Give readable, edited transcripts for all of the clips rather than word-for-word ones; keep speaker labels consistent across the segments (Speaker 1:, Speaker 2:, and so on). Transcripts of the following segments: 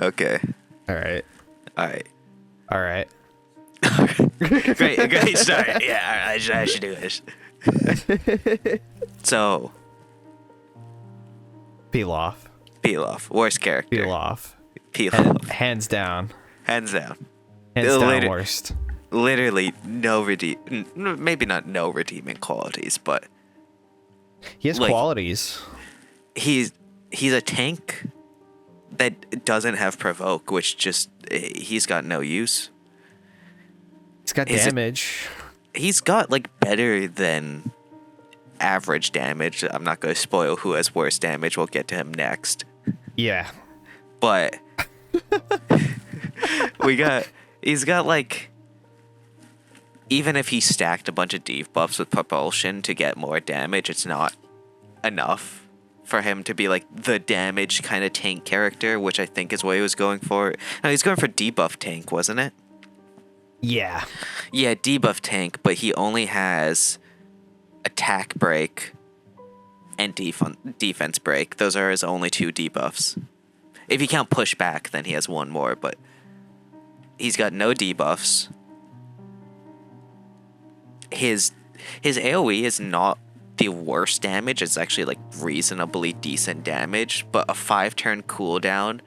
Speaker 1: Okay.
Speaker 2: All right.
Speaker 1: All right.
Speaker 2: All right.
Speaker 1: Great start. Yeah, I should do this. So,
Speaker 2: Pilaf.
Speaker 1: Pilaf, worst character.
Speaker 2: Pilaf. Hands down.
Speaker 1: Hands down.
Speaker 2: Hands down worst.
Speaker 1: Literally no maybe not no redeeming qualities, but
Speaker 2: he has qualities.
Speaker 1: He's a tank that doesn't have provoke, which just he's got no use.
Speaker 2: He's got damage.
Speaker 1: He's got like better than average damage. I'm not going to spoil who has worse damage. We'll get to him next.
Speaker 2: Yeah.
Speaker 1: But he's got like, even if he stacked a bunch of debuffs with propulsion to get more damage, it's not enough for him to be like the damage kind of tank character, which I think is what he was going for. No, he's going for debuff tank, wasn't it?
Speaker 2: Yeah.
Speaker 1: Yeah, debuff tank, but he only has attack break and defense break. Those are his only two debuffs. If you count push back, then he has one more, but he's got no debuffs. His AoE is not the worst damage. It's actually like reasonably decent damage, but a 5-turn cooldown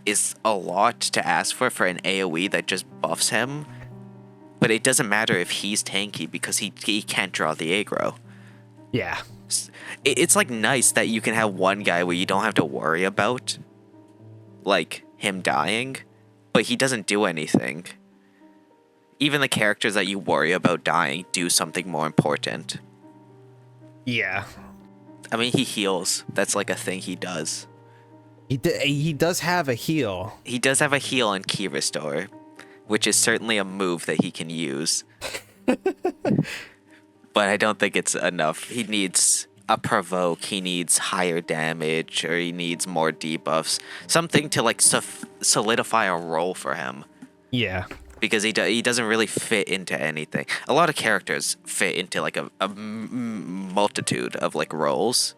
Speaker 1: is a lot to ask for an AoE that just buffs him. But it doesn't matter if he's tanky because he can't draw the aggro.
Speaker 2: Yeah.
Speaker 1: It's like nice that you can have one guy where you don't have to worry about like him dying, but he doesn't do anything. Even the characters that you worry about dying do something more important.
Speaker 2: Yeah.
Speaker 1: I mean, he heals. That's like a thing he does.
Speaker 2: He does have a heal.
Speaker 1: He does have a heal and key restore, which is certainly a move that he can use. But I don't think it's enough. He needs a provoke, he needs higher damage, or he needs more debuffs. Something to like solidify a role for him.
Speaker 2: Yeah.
Speaker 1: Because he doesn't really fit into anything. A lot of characters fit into like a multitude of like roles.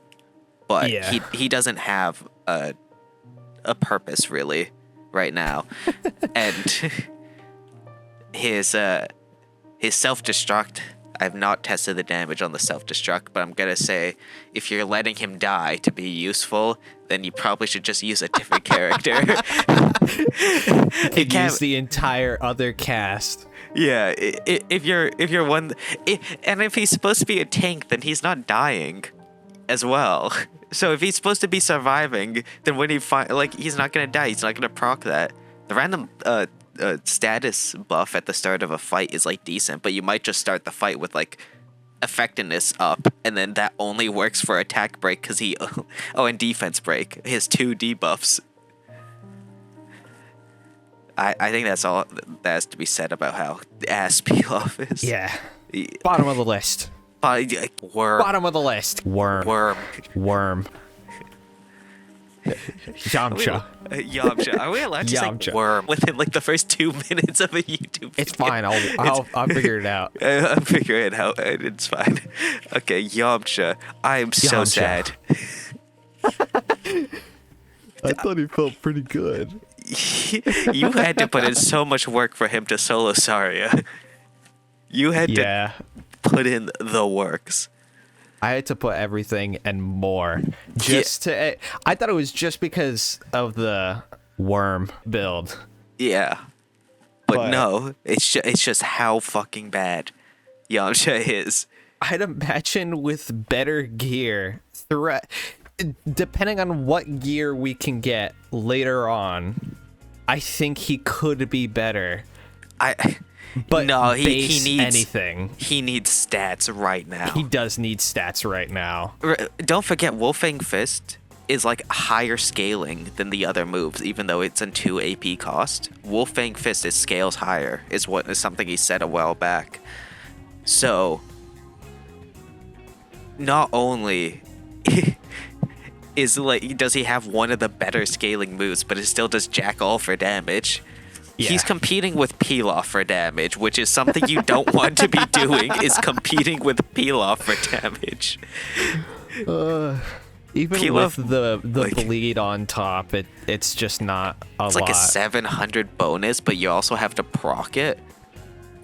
Speaker 1: But he doesn't have a purpose really right now. And his self-destruct, I've not tested the damage on the self-destruct, but I'm gonna say if you're letting him die to be useful, then you probably should just use a different character.
Speaker 2: You can use the entire other cast.
Speaker 1: Yeah, if you're one, and if he's supposed to be a tank, then he's not dying as well. So if he's supposed to be surviving, then when he he's not gonna die. He's not gonna proc that. The random status buff at the start of a fight is like decent, but you might just start the fight with like effectiveness up, and then that only works for attack break because and defense break. His 2 debuffs. I think that's all that has to be said about how ass Pilaf is.
Speaker 2: Yeah. Bottom of the list.
Speaker 1: Worm.
Speaker 2: Bottom of the list. Worm. Yamcha.
Speaker 1: Yamcha. Are we allowed to say worm within like the first 2 minutes of a YouTube video?
Speaker 2: It's fine. I'll figure it out.
Speaker 1: I'll figure it out. It's fine. Okay, Yamcha. I am so sad.
Speaker 2: I thought he felt pretty good.
Speaker 1: You had to put in so much work for him to solo Sarya. You had to put in the works.
Speaker 2: I had to put everything and more I thought it was just because of the worm build.
Speaker 1: Yeah. But no, it's just how fucking bad Yamcha is.
Speaker 2: I'd imagine with better gear, depending on what gear we can get later on, I think he could be better. But no, he needs anything.
Speaker 1: He needs stats right now.
Speaker 2: He does need stats right now.
Speaker 1: Don't forget, Wolfang Fist is like higher scaling than the other moves, even though it's in 2 AP cost. Wolfang Fist is scales higher, is something he said a while back. So, not only does he have one of the better scaling moves, but it still does jack all for damage. Yeah. He's competing with Pilaf for damage, which is something you don't want to be doing, is competing with Pilaf for damage.
Speaker 2: Even
Speaker 1: Pilaf,
Speaker 2: with the
Speaker 1: like-
Speaker 2: bleed on top, it's just not a
Speaker 1: It's
Speaker 2: lot.
Speaker 1: like a 700 bonus, but you also have to proc it.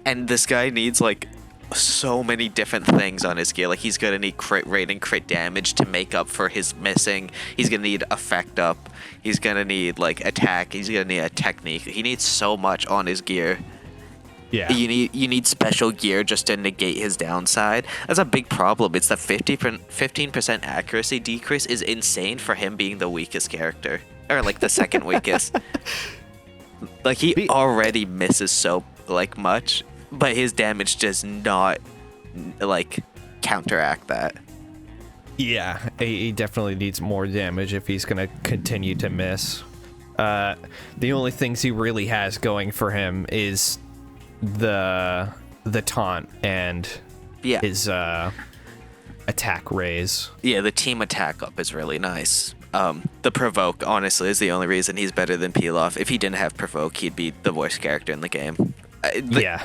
Speaker 1: And this guy needs like so many different things on his gear. Like he's gonna need crit rate and crit damage to make up for his missing. He's gonna need effect up. He's gonna need like attack. He's gonna need a technique. He needs so much on his gear.
Speaker 2: Yeah.
Speaker 1: You need special gear just to negate his downside. That's a big problem. It's the 15% accuracy decrease is insane for him being the weakest character, or like the second weakest. Like he already misses so like much, but his damage does not like counteract that.
Speaker 2: Yeah, he definitely needs more damage if he's gonna continue to miss. The only things he really has going for him is the taunt and
Speaker 1: Yeah.
Speaker 2: his attack raise.
Speaker 1: Yeah, the team attack up is really nice. The provoke, honestly, is the only reason he's better than Pilaf. If he didn't have provoke, he'd be the worst character in the game.
Speaker 2: Yeah.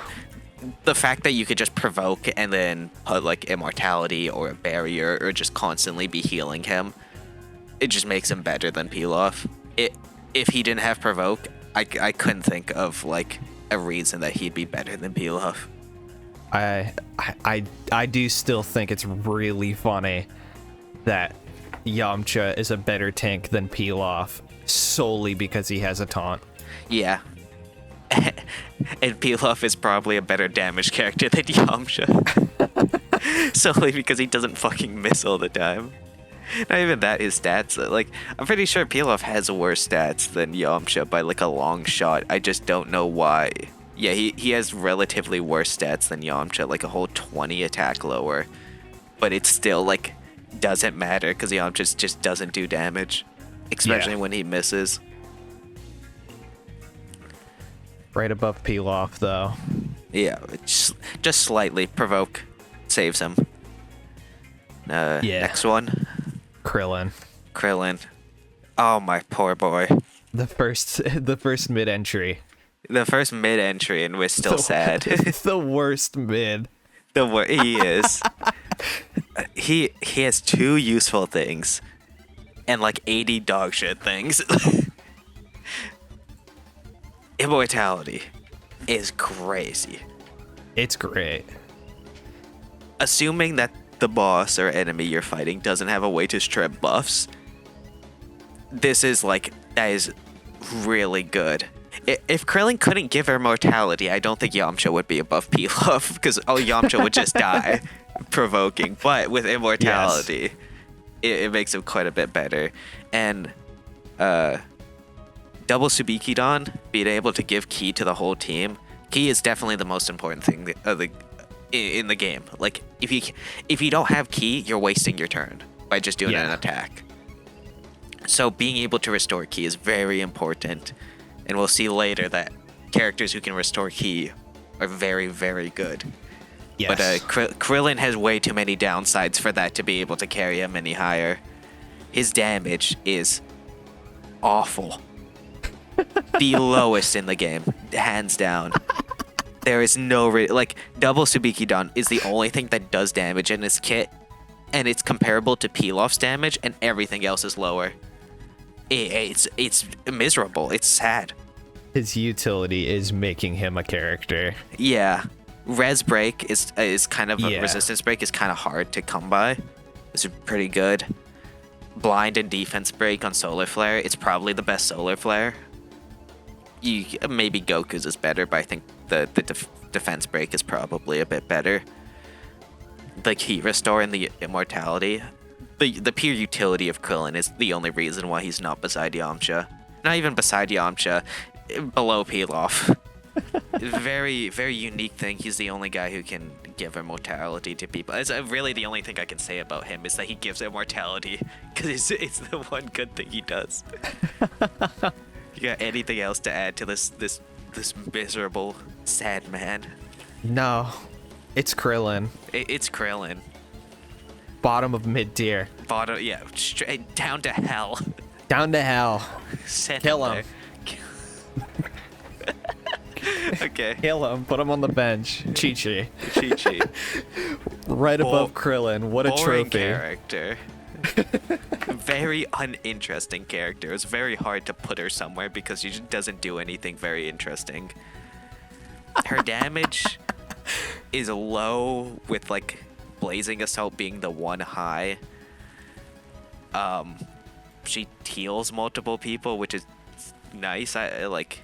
Speaker 1: The fact that you could just provoke and then put like immortality or a barrier or just constantly be healing him, it just makes him better than Pilaf. If he didn't have provoke, I couldn't think of like a reason that he'd be better than Pilaf.
Speaker 2: I do still think it's really funny that Yamcha is a better tank than Pilaf solely because he has a taunt.
Speaker 1: Yeah. And Pilaf is probably a better damage character than Yamcha. Solely because he doesn't fucking miss all the time. Not even that, his stats. Like, I'm pretty sure Pilaf has worse stats than Yamcha by like a long shot. I just don't know why. Yeah, he has relatively worse stats than Yamcha, like a whole 20 attack lower. But it still, like, doesn't matter because Yamcha just doesn't do damage. Especially when he misses.
Speaker 2: Right above Pilaf, though.
Speaker 1: Yeah, just slightly. Provoke saves him. Next one. Krillin. Oh, my poor boy.
Speaker 2: The first mid-entry.
Speaker 1: The first mid-entry, and we're still sad.
Speaker 2: It's the worst mid.
Speaker 1: He is. He has 2 useful things, and like 80 dog shit things. Immortality is crazy.
Speaker 2: It's great.
Speaker 1: Assuming that the boss or enemy you're fighting doesn't have a way to strip buffs, that is really good. If Krillin couldn't give her immortality, I don't think Yamcha would be above Pilaf, because Yamcha would just die provoking. But with immortality, it makes him quite a bit better. And double Subikidan, being able to give ki to the whole team, ki is definitely the most important thing in the game. Like, if you don't have ki, you're wasting your turn by just doing an attack. So being able to restore ki is very important. And we'll see later that characters who can restore ki are very, very good.
Speaker 2: Yes.
Speaker 1: But Krillin has way too many downsides for that to be able to carry him any higher. His damage is awful. The lowest in the game, hands down. There is no double Subikidan is the only thing that does damage in his kit, and it's comparable to Pilaf's damage, and everything else is lower. It's miserable. It's sad.
Speaker 2: His utility is making him a character.
Speaker 1: Yeah, res break is kind of a resistance break is kind of hard to come by. It's pretty good. Blind and defense break on solar flare. It's probably the best solar flare. Maybe Goku's is better, but I think the defense break is probably a bit better. The heat restore and the immortality. The pure utility of Krillin is the only reason why he's not beside Yamcha. Not even beside Yamcha, below Pilaf. Very, very unique thing. He's the only guy who can give immortality to people. It's really the only thing I can say about him is that he gives immortality, because it's the one good thing he does. You got anything else to add to this miserable, sad man?
Speaker 2: No, it's Krillin.
Speaker 1: It's Krillin.
Speaker 2: Bottom of mid tier.
Speaker 1: Bottom, yeah, straight down to hell.
Speaker 2: Down to hell. Kill him.
Speaker 1: Okay.
Speaker 2: Kill him. Put him on the bench. Chi-Chi.
Speaker 1: Chi-Chi.
Speaker 2: Right above Krillin. What a
Speaker 1: Boring
Speaker 2: trophy.
Speaker 1: character. Very uninteresting character. It's very hard to put her somewhere because she just doesn't do anything very interesting. Her damage is low, with like Blazing Assault being the one high. She heals multiple people, which is nice. I like.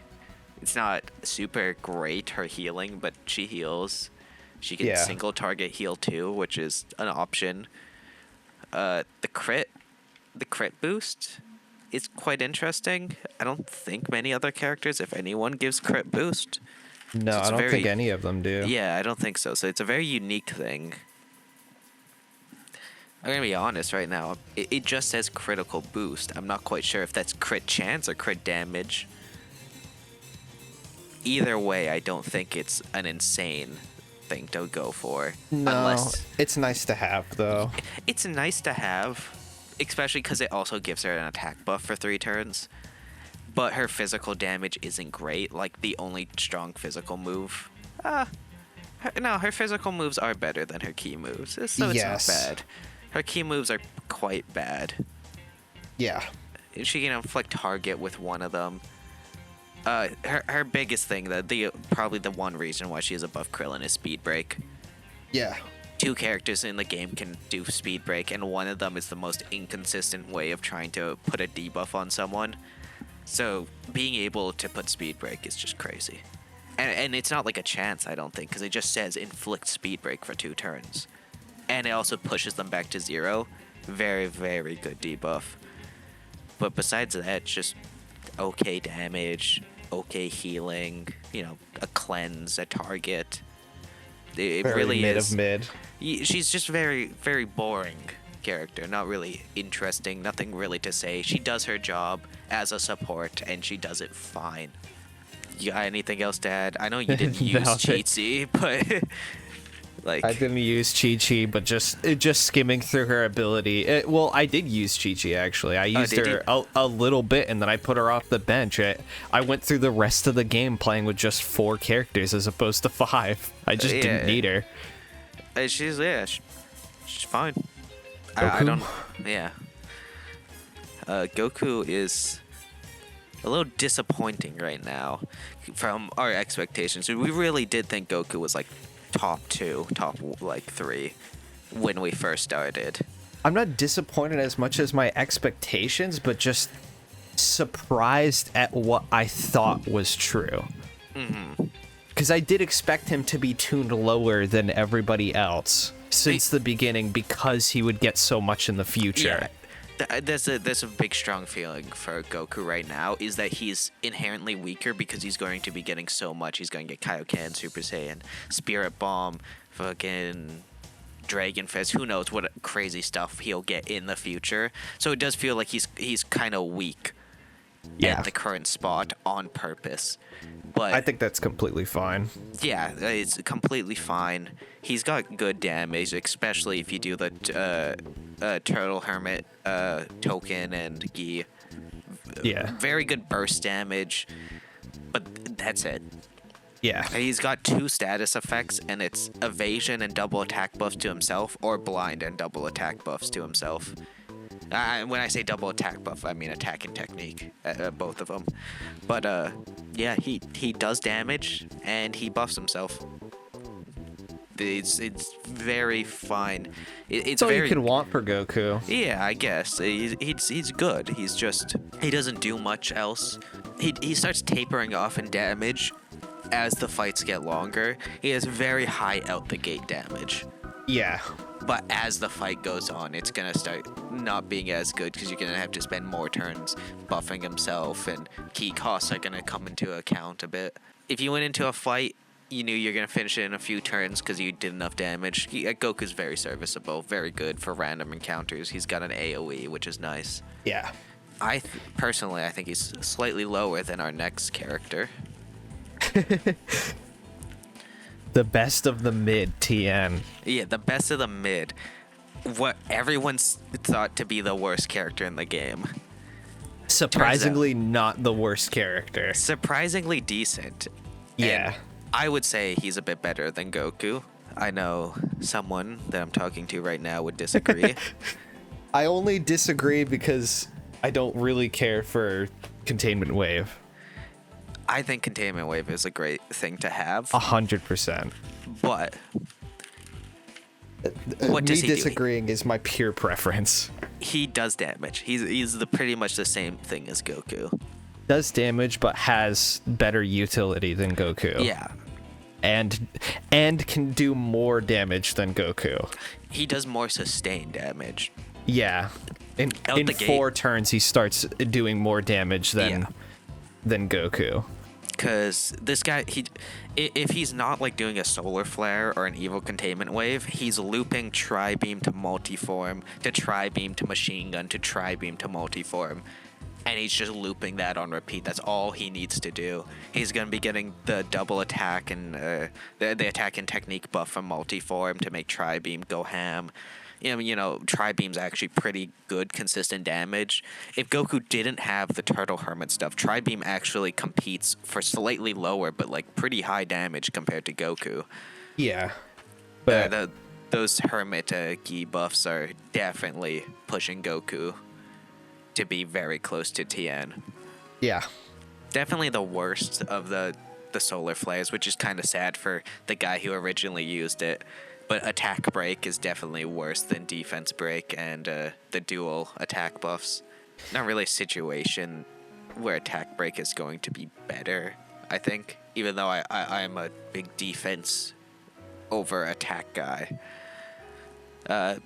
Speaker 1: It's not super great, her healing, but she heals. She can single target heal too, which is an option. The crit boost is quite interesting. I don't think many other characters, if anyone, gives crit boost.
Speaker 2: No,
Speaker 1: So
Speaker 2: I don't think any of them do.
Speaker 1: Yeah, I don't think so. So it's a very unique thing. I'm gonna be honest right now. It just says critical boost. I'm not quite sure if that's crit chance or crit damage. Either way, I don't think it's an insane thing to go for.
Speaker 2: No, it's nice to have, though.
Speaker 1: It's nice to have, especially because it also gives her an attack buff for 3 turns. But her physical damage isn't great. Like, the only strong physical move. Her physical moves are better than her key moves, so it's not bad. Her key moves are quite bad.
Speaker 2: Yeah.
Speaker 1: She can inflict target with one of them. Her biggest thing, probably the one reason why she is above Krillin, is Speed Break.
Speaker 2: Yeah.
Speaker 1: 2 characters in the game can do Speed Break, and one of them is the most inconsistent way of trying to put a debuff on someone. So being able to put Speed Break is just crazy. And it's not like a chance, I don't think, because it just says inflict Speed Break for 2 turns. And it also pushes them back to 0. Very, very good debuff. But besides that, it's just okay damage, okay healing, a cleanse, a target. It
Speaker 2: very
Speaker 1: really
Speaker 2: mid
Speaker 1: is.
Speaker 2: Of mid.
Speaker 1: She's just very, very boring character. Not really interesting. Nothing really to say. She does her job as a support, and she does it fine. You got anything else to add? I know you didn't use Chi-Chi, but I
Speaker 2: didn't use Chi-Chi, but just skimming through her ability. I did use Chi-Chi, actually. I used her a little bit, and then I put her off the bench. I went through the rest of the game playing with just 4 characters as opposed to 5. I just didn't need her.
Speaker 1: She's fine.
Speaker 2: Goku?
Speaker 1: I don't. Yeah. Goku is a little disappointing right now from our expectations. We really did think Goku was like top 2, top 3 when we first started.
Speaker 2: I'm not disappointed as much as my expectations, but just surprised at what I thought was true. Because I did expect him to be tuned lower than everybody else since the beginning, because he would get so much in the future.
Speaker 1: Yeah. There's a big strong feeling for Goku right now, is that he's inherently weaker because he's going to be getting so much. He's going to get Kaioken, Super Saiyan, Spirit Bomb, fucking Dragon Fist. Who knows what crazy stuff he'll get in the future. So it does feel like he's kind of weak at the current spot on purpose. But
Speaker 2: I think that's completely fine.
Speaker 1: Yeah, it's completely fine. He's got good damage, especially if you do the Turtle Hermit token and Gi.
Speaker 2: Yeah.
Speaker 1: Very good burst damage, but that's it.
Speaker 2: Yeah.
Speaker 1: He's got 2 status effects, and it's evasion and double attack buffs to himself, or blind and double attack buffs to himself. When I say double attack buff, I mean attack and technique, both of them. But yeah, he does damage and he buffs himself. It's very fine. It's
Speaker 2: all
Speaker 1: very,
Speaker 2: you can want for Goku.
Speaker 1: Yeah, I guess he's good. He doesn't do much else. He starts tapering off in damage as the fights get longer. He has very high out the gate damage.
Speaker 2: Yeah.
Speaker 1: But as the fight goes on, it's going to start not being as good because you're going to have to spend more turns buffing himself, and key costs are going to come into account a bit. If you went into a fight, you knew you're going to finish it in a few turns because you did enough damage. Goku's very serviceable, very good for random encounters. He's got an AoE, which is nice.
Speaker 2: Yeah.
Speaker 1: Personally, I think he's slightly lower than our next character.
Speaker 2: The best of the mid, Tien.
Speaker 1: Yeah, the best of the mid. What everyone's thought to be the worst character in the game.
Speaker 2: Surprisingly not the worst character.
Speaker 1: Surprisingly decent.
Speaker 2: Yeah.
Speaker 1: And I would say he's a bit better than Goku. I know someone that I'm talking to right now would disagree.
Speaker 2: I only disagree because I don't really care for Containment Wave.
Speaker 1: I think Containment Wave is a great thing to have,
Speaker 2: 100%.
Speaker 1: but what
Speaker 2: Me
Speaker 1: does he
Speaker 2: disagreeing is my pure preference.
Speaker 1: do? He does damage. He's pretty much the same thing as Goku.
Speaker 2: Does damage, but has better utility than Goku.
Speaker 1: Yeah.
Speaker 2: And can do more damage than Goku.
Speaker 1: He does more sustained damage.
Speaker 2: Yeah. In
Speaker 1: the gate.
Speaker 2: 4 turns, he starts doing more damage than Goku.
Speaker 1: Because this guy, if he's not like doing a solar flare or an evil containment wave, he's looping tri-beam to multiform, to tri-beam to machine gun, to tri-beam to multiform. And he's just looping that on repeat. That's all he needs to do. He's going to be getting the double attack and the attack and technique buff from multiform to make tri-beam go ham. You know, tri-beam's actually pretty good, consistent damage. If Goku didn't have the Turtle Hermit stuff, tri-beam actually competes for slightly lower, but like pretty high damage compared to Goku.
Speaker 2: Yeah. But
Speaker 1: Those Hermit Gi buffs are definitely pushing Goku to be very close to Tien.
Speaker 2: yeah.
Speaker 1: Definitely the worst of the solar flares, which is kind of sad for the guy who originally used it. But attack break is definitely worse than defense break and the dual attack buffs. Not really a situation where attack break is going to be better, I think. Even though I'm a big defense over attack guy.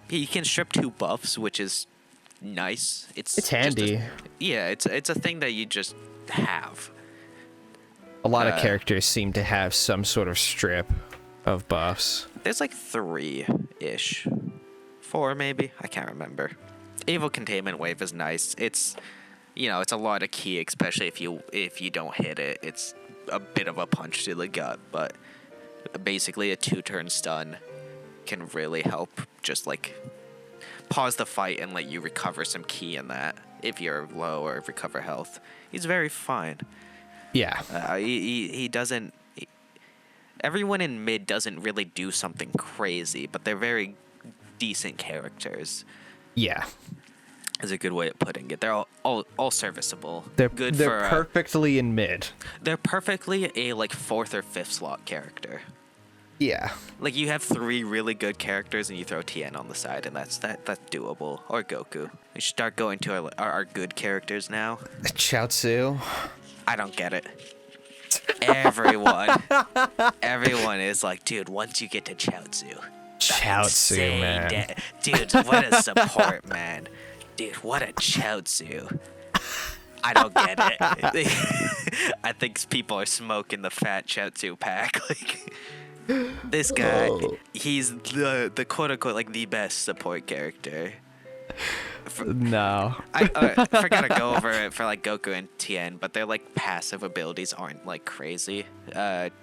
Speaker 1: He can strip 2 buffs, which is nice. It's
Speaker 2: handy.
Speaker 1: It's a thing that you just have.
Speaker 2: A lot of characters seem to have some sort of strip of buffs.
Speaker 1: There's like 3-ish. 4 maybe? I can't remember. Evil Containment Wave is nice. It's a lot of ki, especially if you don't hit it. It's a bit of a punch to the gut, but basically a 2-turn stun can really help just like pause the fight and let you recover some ki in that if you're low or recover health. He's very fine.
Speaker 2: Yeah.
Speaker 1: He doesn't... Everyone in mid doesn't really do something crazy, but they're very decent characters.
Speaker 2: Yeah.
Speaker 1: Is a good way of putting it. They're all serviceable.
Speaker 2: They're perfectly in mid.
Speaker 1: They're perfectly a like 4th or 5th slot character.
Speaker 2: Yeah.
Speaker 1: Like you have 3 really good characters and you throw Tien on the side, and that's doable. Or Goku. We should start going to our good characters now.
Speaker 2: Chaozu.
Speaker 1: I don't get it. Everyone is like, dude, once you get to Chaozu.
Speaker 2: Chaozu, man.
Speaker 1: Dude, what a support, man. Dude, what a Chaozu. I don't get it. I think people are smoking the fat Chaozu pack. Like, this guy, he's the quote-unquote, like, the best support character.
Speaker 2: No.
Speaker 1: I forgot to go over it for like Goku and Tien, but their like passive abilities aren't like crazy.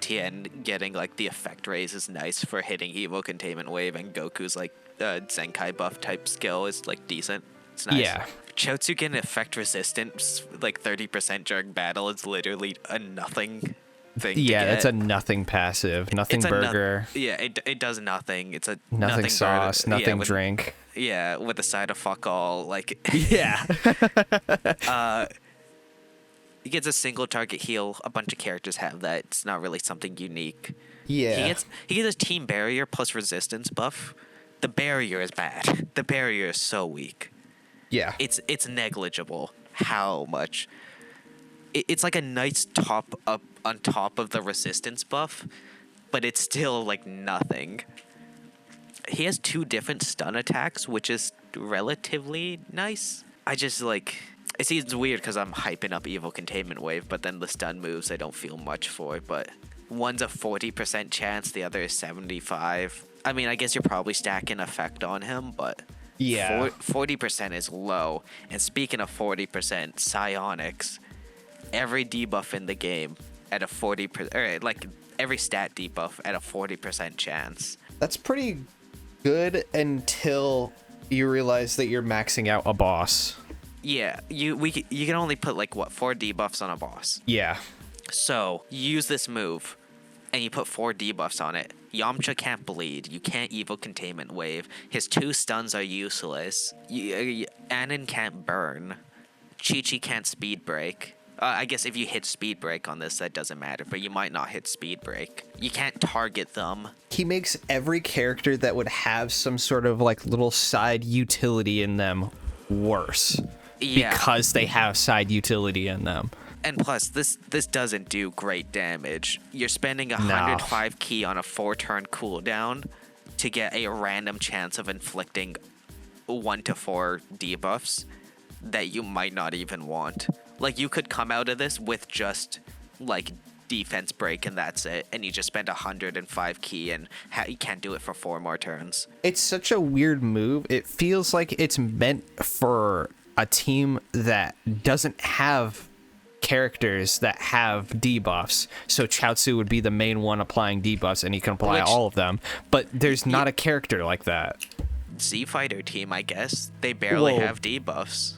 Speaker 1: Tien getting like the effect raise is nice for hitting evil containment wave, and Goku's like Zenkai buff type skill is like decent. It's nice. Yeah. Chaozu getting effect resistance like 30% during battle is literally a nothing thing.
Speaker 2: Yeah, that's a nothing passive, nothing burger.
Speaker 1: It does nothing. It's a
Speaker 2: nothing sauce,
Speaker 1: burger.
Speaker 2: Nothing drink.
Speaker 1: Yeah, with a side of fuck all, like...
Speaker 2: Yeah.
Speaker 1: He gets a single target heal. A bunch of characters have that. It's not really something unique.
Speaker 2: Yeah.
Speaker 1: He gets a team barrier plus resistance buff. The barrier is bad. The barrier is so weak.
Speaker 2: Yeah.
Speaker 1: It's negligible how much... It's like a nice top up on top of the resistance buff, but it's still like nothing. He has 2 different stun attacks, which is relatively nice. I just like... It seems weird because I'm hyping up Evil Containment Wave, but then the stun moves I don't feel much for. But one's a 40% chance, the other is 75. I mean, I guess you're probably stacking effect on him, but...
Speaker 2: Yeah.
Speaker 1: 40% is low. And speaking of 40%, psionics, every debuff in the game at a 40%... Or like every stat debuff at a 40% chance.
Speaker 2: That's pretty... good until you realize that you're maxing out a boss.
Speaker 1: Yeah, you can only put like 4 debuffs on a boss.
Speaker 2: Yeah.
Speaker 1: So you use this move, and you put 4 debuffs on it. Yamcha can't bleed. You can't evil containment wave. His 2 stuns are useless. Anon can't burn. Chi-Chi can't speed break. I guess if you hit speed break on this, that doesn't matter, but you might not hit speed break. You can't target them.
Speaker 2: He makes every character that would have some sort of like little side utility in them worse.
Speaker 1: Yeah.
Speaker 2: Because they have side utility in them.
Speaker 1: And plus, this doesn't do great damage. You're spending 105 ki on a 4-turn cooldown to get a random chance of inflicting 1 to 4 debuffs that you might not even want. Like, you could come out of this with just, like, defense break and that's it, and you just spend 105 ki and you can't do it for 4 more turns.
Speaker 2: It's such a weird move. It feels like it's meant for a team that doesn't have characters that have debuffs. So Chaozu would be the main one applying debuffs, and he can apply all of them. But there's not a character like that.
Speaker 1: Z Fighter team, I guess. They barely have debuffs.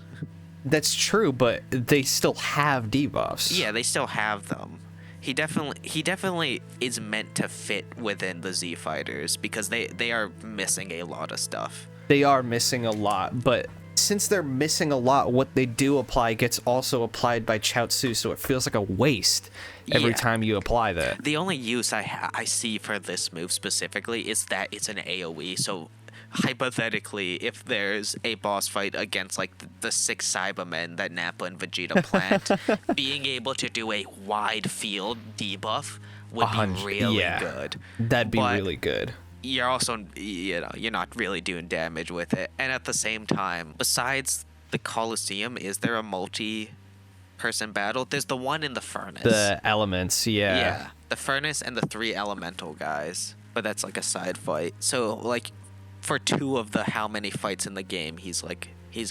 Speaker 2: That's true, but they still have debuffs.
Speaker 1: Yeah, they still have them. He definitely is meant to fit within the Z Fighters because they are missing a lot of stuff.
Speaker 2: They are missing a lot, but since they're missing a lot, what they do apply gets also applied by Chaozu, so it feels like a waste every time you apply that.
Speaker 1: The only use I see for this move specifically is that it's an AoE, so hypothetically, if there's a boss fight against like the 6 Cybermen that Nappa and Vegeta plant, being able to do a wide field debuff would be really good.
Speaker 2: That'd be really good.
Speaker 1: You're also, you're not really doing damage with it. And at the same time, besides the Colosseum, is there a multi-person battle? There's the one in the furnace.
Speaker 2: The elements,
Speaker 1: Yeah, the furnace and the 3 elemental guys. But that's like a side fight. So, like, for 2 of the how many fights in the game, he's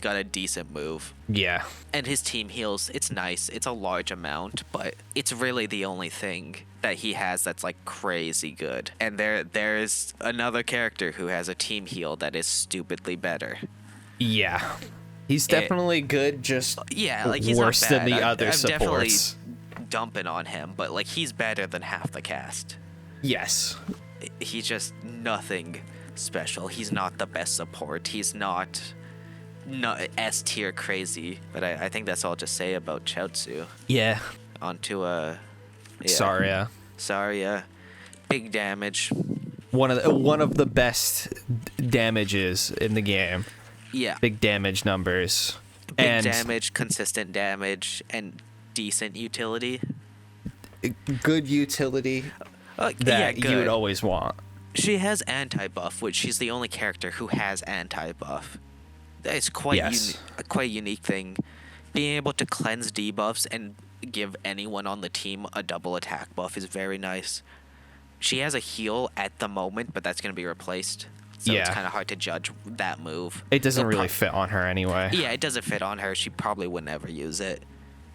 Speaker 1: got a decent move.
Speaker 2: Yeah.
Speaker 1: And his team heals, it's nice. It's a large amount, but it's really the only thing that he has that's like crazy good. And there's another character who has a team heal that is stupidly better.
Speaker 2: Yeah. He's definitely good, just
Speaker 1: like he's
Speaker 2: worse
Speaker 1: not bad.
Speaker 2: than the other
Speaker 1: I'm
Speaker 2: supports.
Speaker 1: Definitely dumping on him, but like he's better than half the cast.
Speaker 2: Yes.
Speaker 1: He's just nothing special. He's not the best support. He's not S tier crazy. But I think that's all to say about Chaozu.
Speaker 2: Yeah.
Speaker 1: On to
Speaker 2: Sarya.
Speaker 1: Big damage.
Speaker 2: One of the best damages in the game.
Speaker 1: Yeah.
Speaker 2: Big damage numbers.
Speaker 1: Big damage, consistent damage, and decent utility.
Speaker 2: Good utility that you would always want.
Speaker 1: She has anti-buff, which she's the only character who has anti-buff. It's quite quite a unique thing. Being able to cleanse debuffs and give anyone on the team a double attack buff is very nice. She has a heal at the moment, but that's going to be replaced. So it's kind of hard to judge that move.
Speaker 2: It doesn't really fit on her anyway.
Speaker 1: Yeah, it doesn't fit on her. She probably would never use it.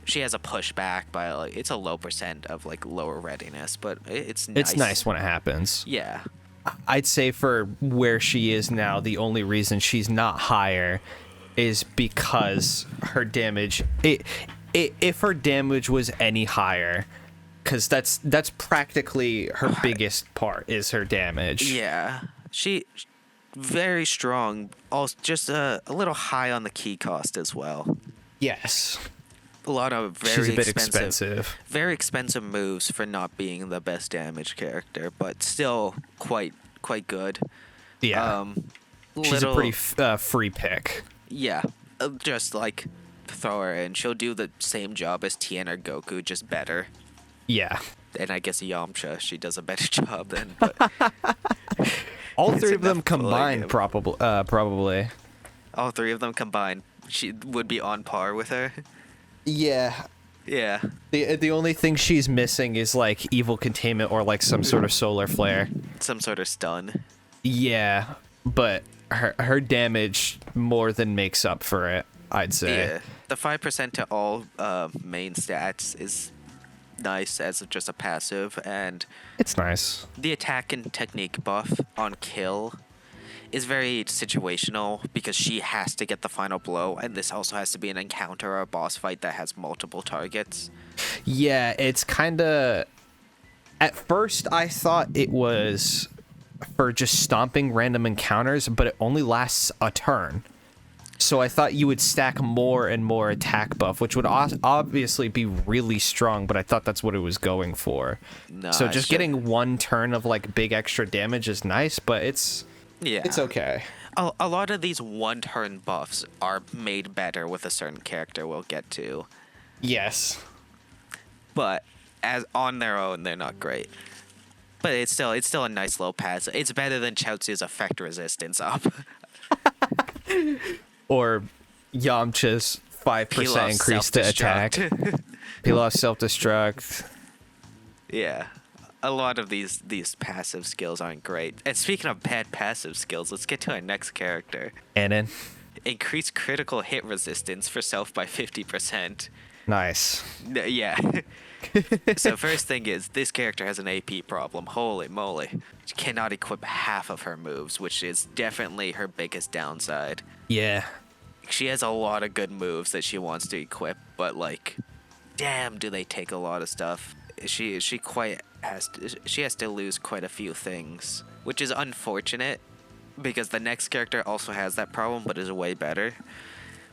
Speaker 1: She has a pushback by like, it's a low % of like lower readiness, but it's nice.
Speaker 2: It's nice when it happens.
Speaker 1: Yeah.
Speaker 2: I'd say for where she is now, the only reason she's not higher is because her damage. If her damage was any higher, because that's practically her biggest part is her damage.
Speaker 1: Yeah, she very strong. Also, just a little high on the key cost as well.
Speaker 2: Yes.
Speaker 1: A lot of
Speaker 2: She's a bit expensive.
Speaker 1: Very expensive moves for not being the best damage character, but still quite good.
Speaker 2: Yeah. She's a pretty free pick.
Speaker 1: Yeah, just like throw her in. She'll do the same job as Tien or Goku, just better.
Speaker 2: Yeah.
Speaker 1: And I guess Yamcha, she does a better job then. But
Speaker 2: all 3 of them combined, probably.
Speaker 1: All 3 of them combined, she would be on par with her.
Speaker 2: Yeah.
Speaker 1: Yeah.
Speaker 2: The only thing she's missing is like evil containment or like some sort of solar flare.
Speaker 1: Some sort of stun.
Speaker 2: Yeah, but her damage more than makes up for it, I'd say.
Speaker 1: Yeah. The 5% to all main stats is nice as just a passive, and
Speaker 2: it's nice.
Speaker 1: The attack and technique buff on kill is very situational because she has to get the final blow, and this also has to be an encounter or a boss fight that has multiple targets.
Speaker 2: Yeah, it's kind of At first, I thought it was for just stomping random encounters, but it only lasts a turn. So I thought you would stack more and more attack buff, which would obviously be really strong, but I thought that's what it was going for.
Speaker 1: No,
Speaker 2: so just getting one turn of like big extra damage is nice, but it's okay.
Speaker 1: A lot of these one-turn buffs are made better with a certain character we'll get to.
Speaker 2: Yes.
Speaker 1: But as on their own, they're not great. But it's still a nice low pass. It's better than Chaozu's effect resistance up.
Speaker 2: Or Yamcha's 5% increase to attack. Peel off self-destruct.
Speaker 1: Yeah. A lot of these passive skills aren't great. And speaking of bad passive skills, let's get to our next character.
Speaker 2: Anon.
Speaker 1: Increase critical hit resistance for self by 50%.
Speaker 2: Nice.
Speaker 1: Yeah. So first thing is, this character has an AP problem. Holy moly. She cannot equip half of her moves, which is definitely her biggest downside.
Speaker 2: Yeah.
Speaker 1: She has a lot of good moves that she wants to equip, but like, damn, do they take a lot of stuff. She has to lose quite a few things, which is unfortunate because the next character also has that problem, but is way better.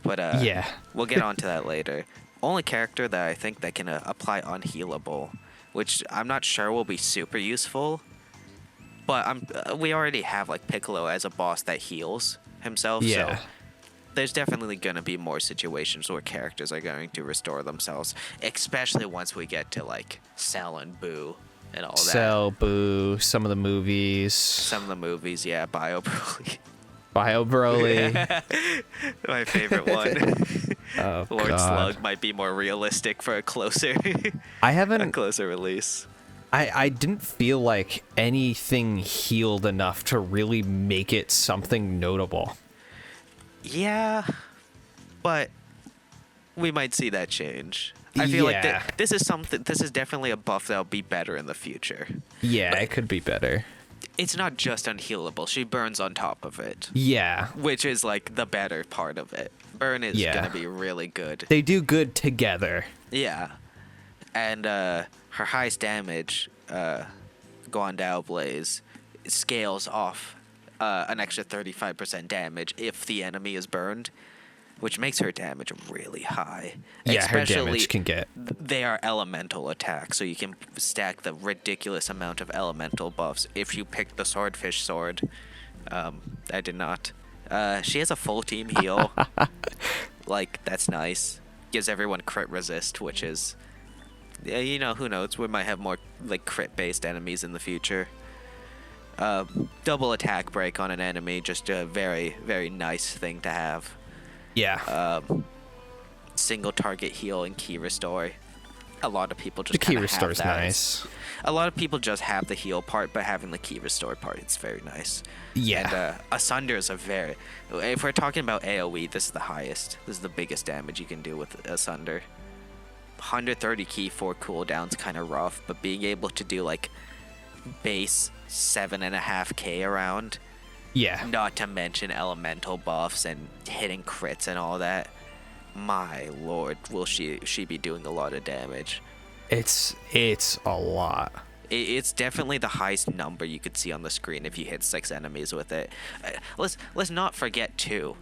Speaker 1: But
Speaker 2: yeah,
Speaker 1: we'll get onto that later. Only character that I think that can apply unhealable, which I'm not sure will be super useful, but we already have like Piccolo as a boss that heals himself.
Speaker 2: Yeah.
Speaker 1: So there's definitely going to be more situations where characters are going to restore themselves, especially once we get to like Cell and Boo and all that.
Speaker 2: Cell, Boo, some of the movies,
Speaker 1: yeah, Bio Broly.
Speaker 2: Bio Broly.
Speaker 1: My favorite one.
Speaker 2: Oh,
Speaker 1: Lord
Speaker 2: God.
Speaker 1: Slug might be more realistic for a closer release.
Speaker 2: I didn't feel like anything healed enough to really make it something notable.
Speaker 1: Yeah, but we might see that change. I feel like this is definitely a buff that'll be better in the future.
Speaker 2: Yeah,
Speaker 1: but
Speaker 2: it could be better.
Speaker 1: It's not just unhealable. She burns on top of it.
Speaker 2: Yeah.
Speaker 1: Which is like the better part of it. Burn is going to be really good.
Speaker 2: They do good together.
Speaker 1: Yeah. And her highest damage, Guandao Blaze, scales off an extra 35% damage if the enemy is burned, which makes her damage really high.
Speaker 2: Yeah,
Speaker 1: especially
Speaker 2: her damage can get.
Speaker 1: They are elemental attacks, so you can stack the ridiculous amount of elemental buffs if you pick the Swordfish Sword. I did not. She has a full team heal. Like, that's nice. Gives everyone crit resist, which is, who knows? We might have more like crit-based enemies in the future. Double attack break on an enemy, just a very, very nice thing to have.
Speaker 2: Yeah.
Speaker 1: Single target heal and key restore. A lot of people just
Speaker 2: the key
Speaker 1: have
Speaker 2: restore is
Speaker 1: that.
Speaker 2: Nice.
Speaker 1: A lot of people just have the heal part, but having the key restore part, it's very nice.
Speaker 2: Yeah.
Speaker 1: And Asunder is if we're talking about AoE, this is the highest. This is the biggest damage you can do with Asunder. 130 key for cooldowns kind of rough, but being able to do like base 7.5k around.
Speaker 2: Yeah.
Speaker 1: Not to mention elemental buffs and hitting crits and all that. My lord, will she be doing a lot of damage.
Speaker 2: It's a lot.
Speaker 1: It's definitely the highest number you could see on the screen if you hit 6 enemies with it. Let's not forget too,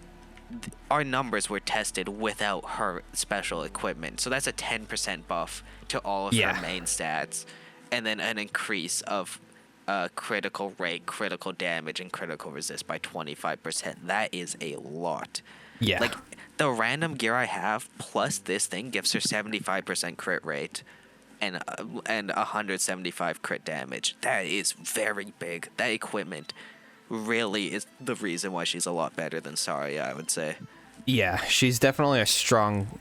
Speaker 1: our numbers were tested without her special equipment, so that's a 10% buff to all of her main stats, and then an increase of critical rate, critical damage, and critical resist by 25%. That is a lot.
Speaker 2: Yeah.
Speaker 1: Like, the random gear I have plus this thing gives her 75% crit rate and 175 crit damage. That is very big. That equipment really is the reason why she's a lot better than Sarya, I would say.
Speaker 2: Yeah, she's definitely a strong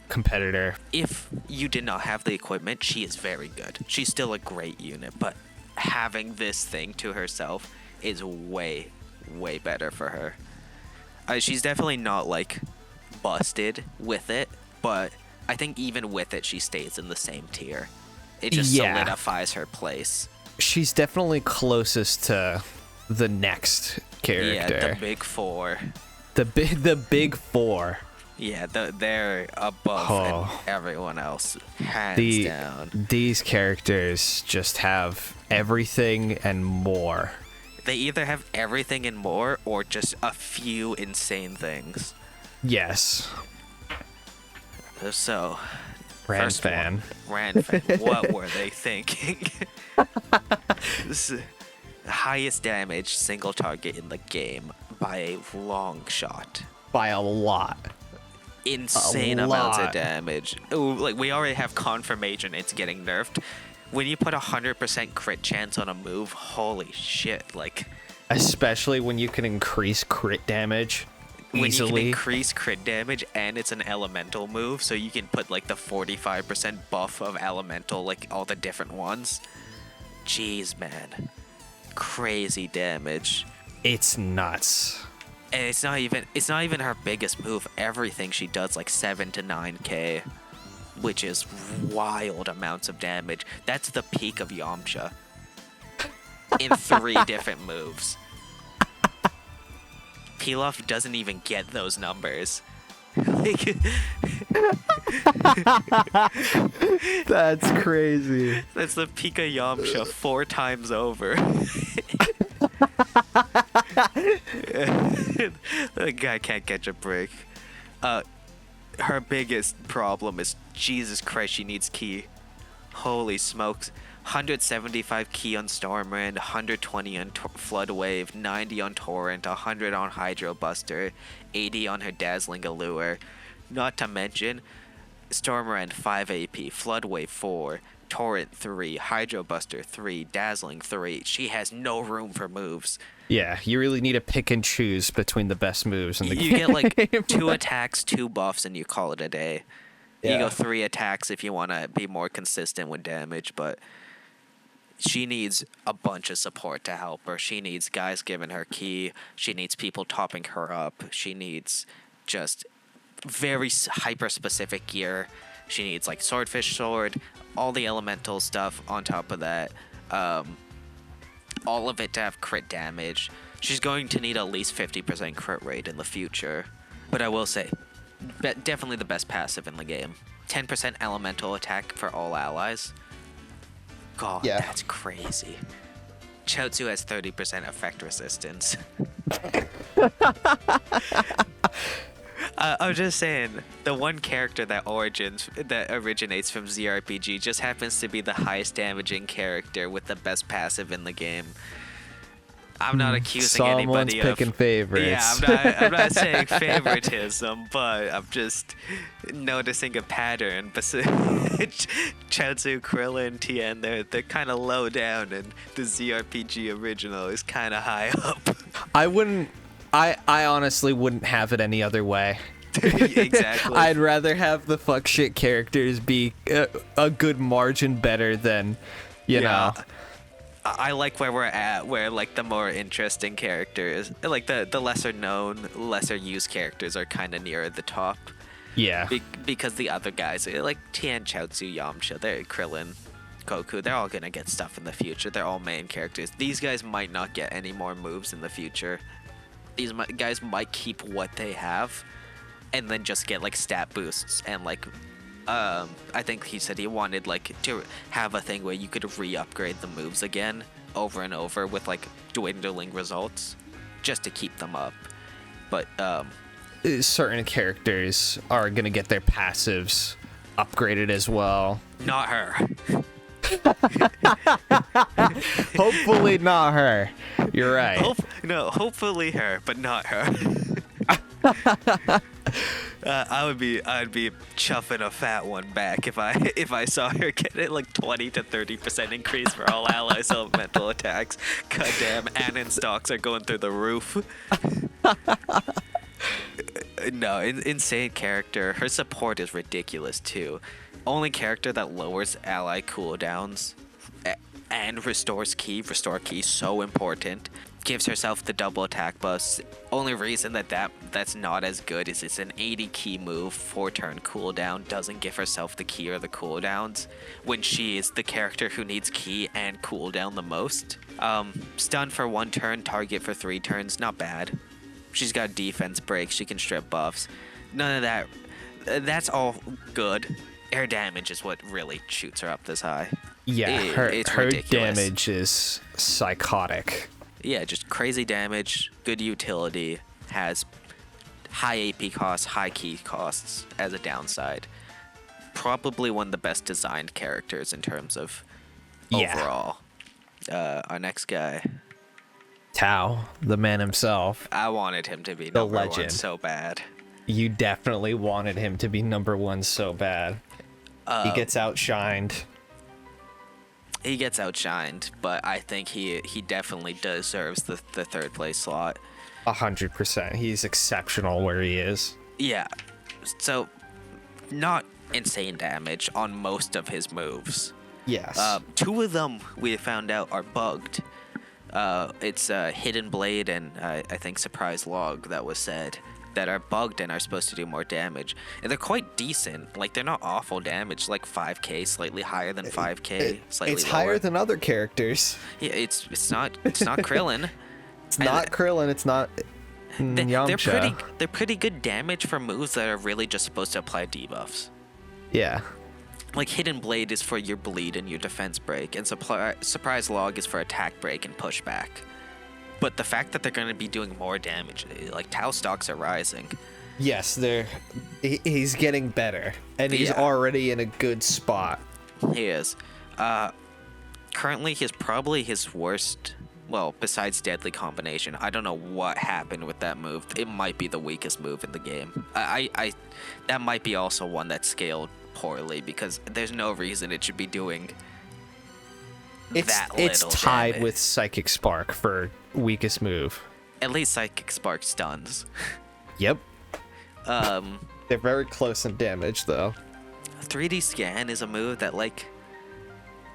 Speaker 2: competitor.
Speaker 1: If you did not have the equipment, she is very good. She's still a great unit, but having this thing to herself is way, way better for her. She's definitely not like busted with it, but I think even with it, she stays in the same tier. It just solidifies her place.
Speaker 2: She's definitely closest to the next character.
Speaker 1: Yeah, the big four.
Speaker 2: The big four.
Speaker 1: Yeah, they're above
Speaker 2: Oh.
Speaker 1: everyone else, hands down.
Speaker 2: These characters just have everything and more.
Speaker 1: They either have everything and more, or just a few insane things.
Speaker 2: Yes.
Speaker 1: So,
Speaker 2: Ranfan.
Speaker 1: Ranfan, what were they thinking? Highest damage single target in the game by a long shot.
Speaker 2: By a lot.
Speaker 1: Insane amounts of damage. Ooh, like, we already have confirmation it's getting nerfed. When you put 100% crit chance on a move, holy shit, like...
Speaker 2: Especially when you can increase crit damage easily.
Speaker 1: When you can increase crit damage and it's an elemental move, so you can put, like, the 45% buff of elemental, like, all the different ones. Jeez, man. Crazy damage.
Speaker 2: It's nuts.
Speaker 1: And it's not even her biggest move. Everything she does, like, 7 to 9k. Which is wild amounts of damage. That's the peak of Yamcha. In 3 different moves. Pilaf doesn't even get those numbers. Like,
Speaker 2: That's crazy.
Speaker 1: that's the peak of Yamcha 4 times over. The guy can't catch a break. Her biggest problem is, Jesus Christ, she needs ki. Holy smokes. 175 ki on Stormwind, 120 on Flood Wave, 90 on Torrent, 100 on Hydro Buster, 80 on her Dazzling Allure. Not to mention, Stormwind 5 AP, Flood Wave 4, Torrent 3, Hydro Buster 3, Dazzling 3. She has no room for moves.
Speaker 2: Yeah, you really need to pick and choose between the best moves in the game.
Speaker 1: You get like 2 attacks, 2 buffs, and you call it a day. You
Speaker 2: Yeah.
Speaker 1: go 3 attacks if you want to be more consistent with damage, but she needs a bunch of support to help her. She needs guys giving her ki. She needs people topping her up. She needs just very hyper-specific gear. She needs like Swordfish Sword, all the elemental stuff on top of that. All of it to have crit damage. She's going to need at least 50% crit rate in the future. But I will say, definitely the best passive in the game. 10% elemental attack for all allies. God,
Speaker 2: Yeah.
Speaker 1: that's crazy. Chaozu has 30% effect resistance. I'm just saying, the one character that originates from ZRPG just happens to be the highest damaging character with the best passive in the game. I'm not accusing anybody of
Speaker 2: picking favorites.
Speaker 1: Yeah, I'm not saying favoritism, but I'm just noticing a pattern. But Chaozu, Krillin, Tien, they're kind of low down, and the ZRPG original is kind of high up.
Speaker 2: I honestly wouldn't have it any other way.
Speaker 1: Exactly.
Speaker 2: I'd rather have the fuck shit characters be a good margin better than, you know.
Speaker 1: I like where we're at, where like the more interesting characters, like the lesser known, lesser used characters are kind of near the top.
Speaker 2: Yeah.
Speaker 1: Because the other guys, like Tien, Chaozu, Yamcha, they're Krillin, Goku, they're all gonna get stuff in the future. They're all main characters. These guys might not get any more moves in the future. These guys might keep what they have, and then just get like stat boosts and like. I think he said he wanted like to have a thing where you could re-upgrade the moves again over and over with like dwindling results, just to keep them up. But
Speaker 2: certain characters are gonna get their passives upgraded as well.
Speaker 1: not her.
Speaker 2: Hopefully not her. You're right.
Speaker 1: Hopefully her, but not her. I'd be chuffing a fat one back if I saw her get it like 20 to 30% increase for all allies elemental attacks. God damn, Anon stocks are going through the roof. No, insane character. Her support is ridiculous too. Only character that lowers ally cooldowns and restores ki. Restore ki, so important. Gives herself the double attack buffs. Only reason that's not as good is it's an 80 ki move, 4-turn cooldown. Doesn't give herself the ki or the cooldowns when she is the character who needs ki and cooldown the most. Stun for 1 turn, target for 3 turns, not bad. She's got defense break, she can strip buffs. None of that. That's all good. Air damage is what really shoots her up this high.
Speaker 2: Yeah,
Speaker 1: It's
Speaker 2: her
Speaker 1: ridiculous.
Speaker 2: damage is psychotic.
Speaker 1: Yeah, just crazy damage, good utility, has high AP costs, high key costs as a downside. Probably one of the best designed characters in terms of overall. Our next guy.
Speaker 2: Tao, the man himself.
Speaker 1: I wanted him to be
Speaker 2: The
Speaker 1: number one
Speaker 2: legend.
Speaker 1: so bad.
Speaker 2: You definitely wanted him to be number one so bad. He gets outshined.
Speaker 1: He gets outshined, but I think he definitely deserves the third place slot.
Speaker 2: 100%. He's exceptional where he is.
Speaker 1: Yeah, so not insane damage on most of his moves.
Speaker 2: Yes.
Speaker 1: Two of them we found out are bugged. It's Hidden Blade and I think Surprise Log that was said that are bugged and are supposed to do more damage. And they're quite decent. Like, they're not awful damage, like 5k, slightly higher than 5k, slightly
Speaker 2: it's
Speaker 1: lower.
Speaker 2: higher than other characters.
Speaker 1: Yeah, it's not Krillin.
Speaker 2: It's not Krillin, it's not Yamcha.
Speaker 1: They're pretty good damage for moves that are really just supposed to apply debuffs.
Speaker 2: Yeah.
Speaker 1: Like, Hidden Blade is for your bleed and your defense break, and Surprise Log is for attack break and pushback. But the fact that they're going to be doing more damage, like, Tau stocks are rising.
Speaker 2: Yes, he's getting better, and he's already in a good spot.
Speaker 1: He is. Currently, he's probably his worst, well, besides Deadly Combination. I don't know what happened with that move. It might be the weakest move in the game. That might be also one that scaled poorly, because there's no reason it should be doing that little
Speaker 2: It's tied
Speaker 1: damage.
Speaker 2: with Psychic Spark for weakest move.
Speaker 1: At least Psychic Spark stuns.
Speaker 2: Yep. They're very close in damage, though.
Speaker 1: 3D Scan is a move that, like,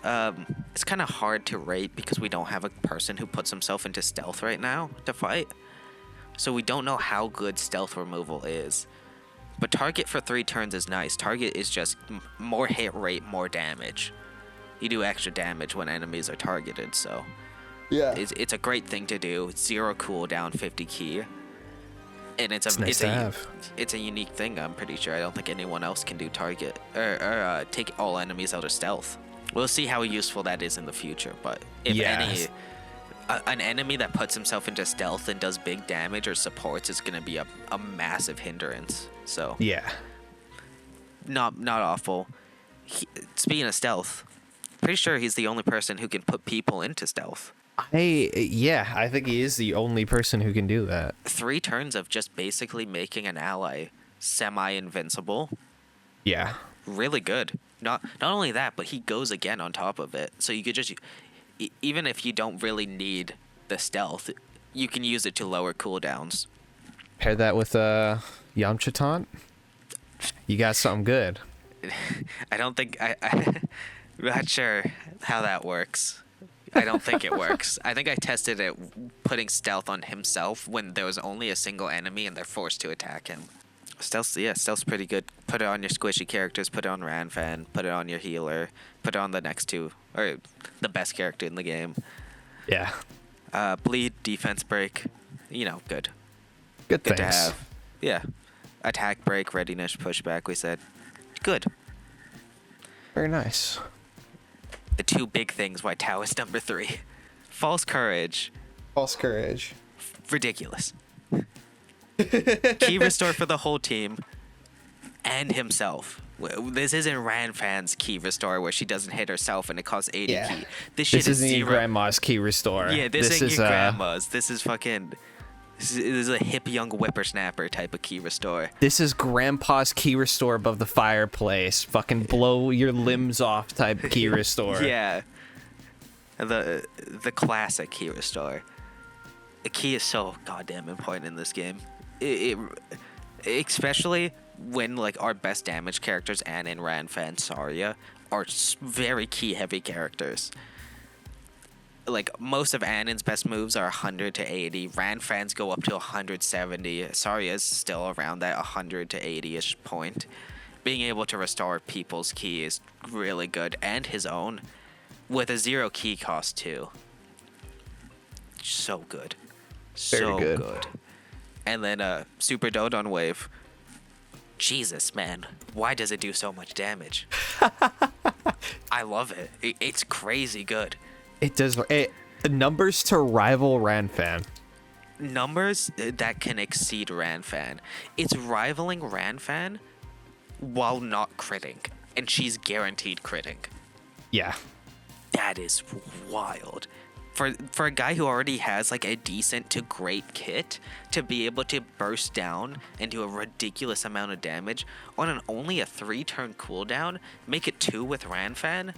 Speaker 1: it's kind of hard to rate because we don't have a person who puts himself into stealth right now to fight. So we don't know how good stealth removal is. But target for 3 turns is nice. Target is just more hit rate, more damage. You do extra damage when enemies are targeted, so
Speaker 2: Yeah.
Speaker 1: it's a great thing to do. It's 0 cooldown, 50 key. And it's
Speaker 2: nice to have.
Speaker 1: It's a unique thing, I'm pretty sure. I don't think anyone else can do target or take all enemies out of stealth. We'll see how useful that is in the future, but if an enemy that puts himself into stealth and does big damage or supports is going to be a massive hindrance. So
Speaker 2: Yeah.
Speaker 1: not awful. Speaking of stealth, pretty sure he's the only person who can put people into stealth.
Speaker 2: I think he is the only person who can do that.
Speaker 1: 3 turns of just basically making an ally semi-invincible.
Speaker 2: Yeah.
Speaker 1: Really good. Not only that, but he goes again on top of it. So you could just, even if you don't really need the stealth, you can use it to lower cooldowns.
Speaker 2: Pair that with Yamcha taunt. You got something good.
Speaker 1: I don't think I'm not sure how that works. I don't think it works. I think I tested it putting stealth on himself when there was only a single enemy and they're forced to attack him. Stealth's pretty good. Put it on your squishy characters, put it on Ranfan, put it on your healer, put it on the next 2, or the best character in the game.
Speaker 2: Yeah.
Speaker 1: Bleed, defense break, good.
Speaker 2: Good
Speaker 1: Good
Speaker 2: things.
Speaker 1: to have. Yeah. Attack break, readiness, pushback, we said. Good.
Speaker 2: Very nice.
Speaker 1: The 2 big things why Tao is number 3. False courage.
Speaker 2: False courage.
Speaker 1: Ridiculous. Key restore for the whole team and himself. This isn't Ranfan's key restore where she doesn't hit herself and it costs 80 key. This shit
Speaker 2: This
Speaker 1: is
Speaker 2: isn't your
Speaker 1: 0.
Speaker 2: grandma's key restore.
Speaker 1: Yeah, this ain't your grandma's. This is fucking. This is a hip young whippersnapper type of key restore.
Speaker 2: This is grandpa's key restore above the fireplace. Fucking blow your limbs off type key restore.
Speaker 1: Yeah. The classic key restore. The key is so goddamn important in this game. It especially when, like, our best damage characters, Anon, Ranfan, Sarya, are very key heavy characters. Like, most of Anon's best moves are 100 to 80. Ranfan's go up to 170. Sarya's still around that 100 to 80-ish point. Being able to restore people's key is really good, and his own, with a 0 key cost too. So good.
Speaker 2: Very
Speaker 1: So
Speaker 2: good.
Speaker 1: good. And then Super Dodon Wave. Jesus, man, why does it do so much damage? I love it. It's crazy good.
Speaker 2: It does. Numbers to rival Ranfan.
Speaker 1: Numbers that can exceed Ranfan. It's rivaling Ranfan while not critting, and she's guaranteed critting.
Speaker 2: Yeah.
Speaker 1: That is wild. For a guy who already has like a decent to great kit to be able to burst down and do a ridiculous amount of damage on only a 3-turn cooldown, make it 2 with Ranfan.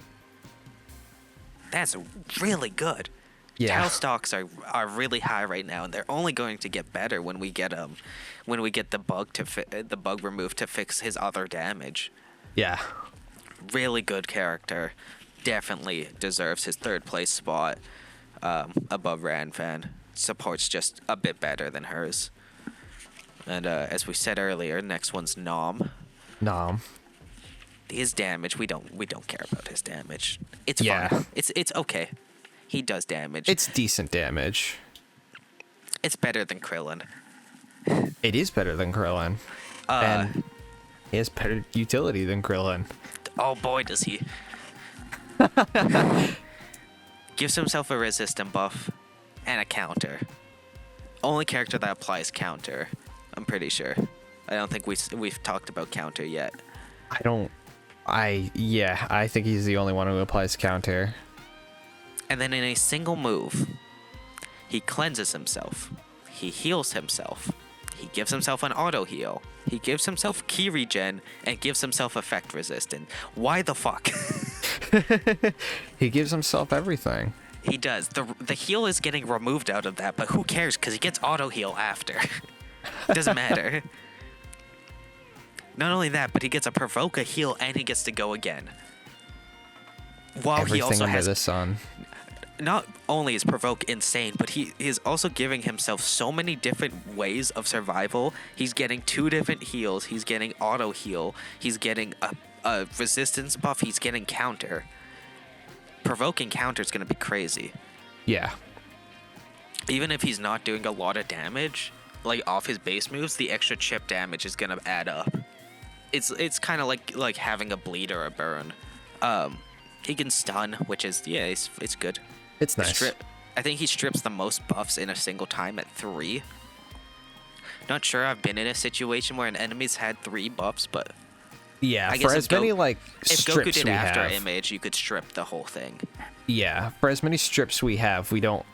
Speaker 1: That's really good.
Speaker 2: Yeah.
Speaker 1: Tau stocks are really high right now, and they're only going to get better when we get the bug removed to fix his other damage.
Speaker 2: Yeah.
Speaker 1: Really good character. Definitely deserves his 3rd place spot above Ranfan. Support's just a bit better than hers. And as we said earlier, next one's Nom.
Speaker 2: Nom.
Speaker 1: His damage, we don't care about his damage. It's
Speaker 2: Yeah.
Speaker 1: fine. It's okay. He does damage.
Speaker 2: It's decent damage.
Speaker 1: It's better than Krillin.
Speaker 2: It is better than Krillin. And he has better utility than Krillin.
Speaker 1: Oh boy, does he. Gives himself a resistant buff and a counter. Only character that applies counter, I'm pretty sure. I don't think we've talked about counter yet.
Speaker 2: I think he's the only one who applies counter.
Speaker 1: And then in a single move, he cleanses himself. He heals himself. He gives himself an auto heal. He gives himself key regen and gives himself effect resistance. Why the fuck?
Speaker 2: He gives himself everything.
Speaker 1: He does. The heal is getting removed out of that, but who cares? Because he gets auto heal after. Doesn't matter. Not only that, but he gets a provoke, a heal, and he gets to go again. While
Speaker 2: Everything
Speaker 1: he also
Speaker 2: under
Speaker 1: has
Speaker 2: the sun.
Speaker 1: Not only is provoke insane, but he is also giving himself so many different ways of survival. He's getting 2 different heals. He's getting auto heal. He's getting a resistance buff. He's getting counter. Provoking counter is going to be crazy.
Speaker 2: Yeah.
Speaker 1: Even if he's not doing a lot of damage, like off his base moves, the extra chip damage is going to add up. It's kind of like having a bleed or a burn. He can stun, which is it's good.
Speaker 2: It's nice.
Speaker 1: I think he strips the most buffs in a single time at 3. Not sure I've been in a situation where an enemy's had 3 buffs, but
Speaker 2: yeah,
Speaker 1: I guess
Speaker 2: for as many
Speaker 1: if
Speaker 2: strips
Speaker 1: Goku did
Speaker 2: we
Speaker 1: after
Speaker 2: have.
Speaker 1: image, you could strip the whole thing.
Speaker 2: Yeah, for as many strips we have, we don't.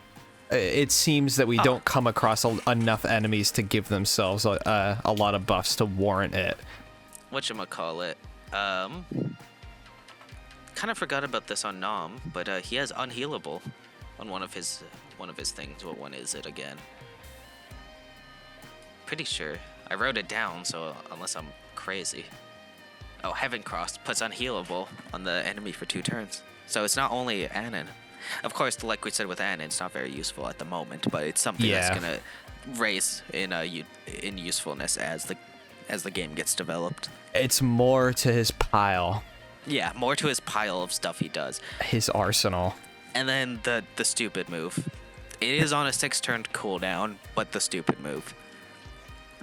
Speaker 2: It seems that we don't come across enough enemies to give themselves a lot of buffs to warrant it.
Speaker 1: Whatchamacallit? Kind of forgot about this on Nom, but he has unhealable on one of his things. What one is it again? Pretty sure I wrote it down, so unless I'm crazy. Oh, Heaven Crossed puts unhealable on the enemy for 2 turns. So it's not only Anon. Of course, like we said with Anon, it's not very useful at the moment, but it's something that's gonna raise in usefulness as the game gets developed.
Speaker 2: It's more to his pile.
Speaker 1: Yeah, more to his pile of stuff he does.
Speaker 2: His arsenal.
Speaker 1: And then the stupid move. It is on a 6-turn cooldown, but the stupid move.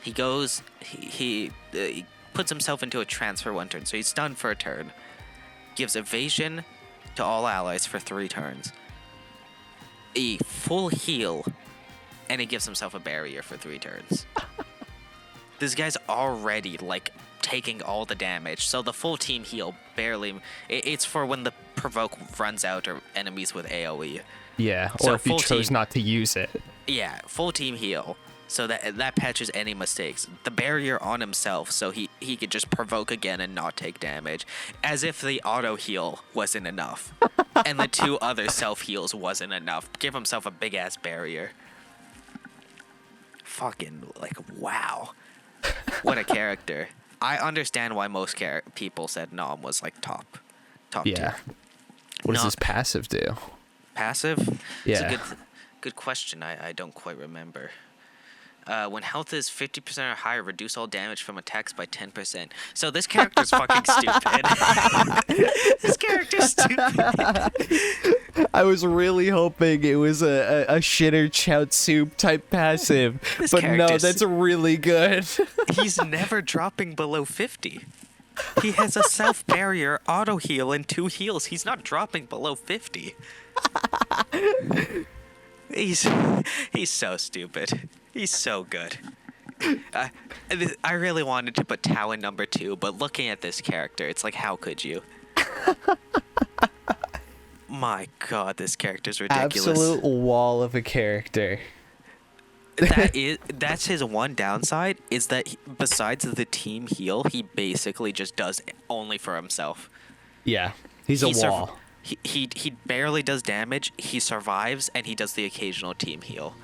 Speaker 1: He goes, he puts himself into a trance for 1 turn, so he's stunned for a turn. Gives evasion to all allies for 3 turns. A full heal, and he gives himself a barrier for 3 turns. This guy's already, taking all the damage, so the full team heal barely... It's for when the provoke runs out or enemies with AoE.
Speaker 2: Yeah,
Speaker 1: So
Speaker 2: or if he chose not to use it.
Speaker 1: Yeah, full team heal, so that patches any mistakes. The barrier on himself, so he could just provoke again and not take damage, as if the auto heal wasn't enough, and the 2 other self heals wasn't enough. Give himself a big ass barrier. Fucking wow, what a character. I understand why most people said Nom was top
Speaker 2: Yeah.
Speaker 1: tier.
Speaker 2: What does his passive do?
Speaker 1: Passive?
Speaker 2: Yeah.
Speaker 1: It's a good question. I don't quite remember. When health is 50% or higher, reduce all damage from attacks by 10%. So this character's fucking stupid. This character's stupid.
Speaker 2: I was really hoping it was a shitter Chaozu type passive,
Speaker 1: This
Speaker 2: but no,
Speaker 1: character's-
Speaker 2: that's really good.
Speaker 1: He's never dropping below 50. He has a self barrier, auto heal, and 2 heals. He's not dropping below 50. He's so stupid. He's so good. I really wanted to put Tao in number 2, but looking at this character, it's like, how could you? My God, this character's ridiculous.
Speaker 2: Absolute wall of a character.
Speaker 1: That's his one downside, is that besides the team heal, he basically just does only for himself.
Speaker 2: Yeah, he's a wall.
Speaker 1: He barely does damage, he survives, and he does the occasional team heal.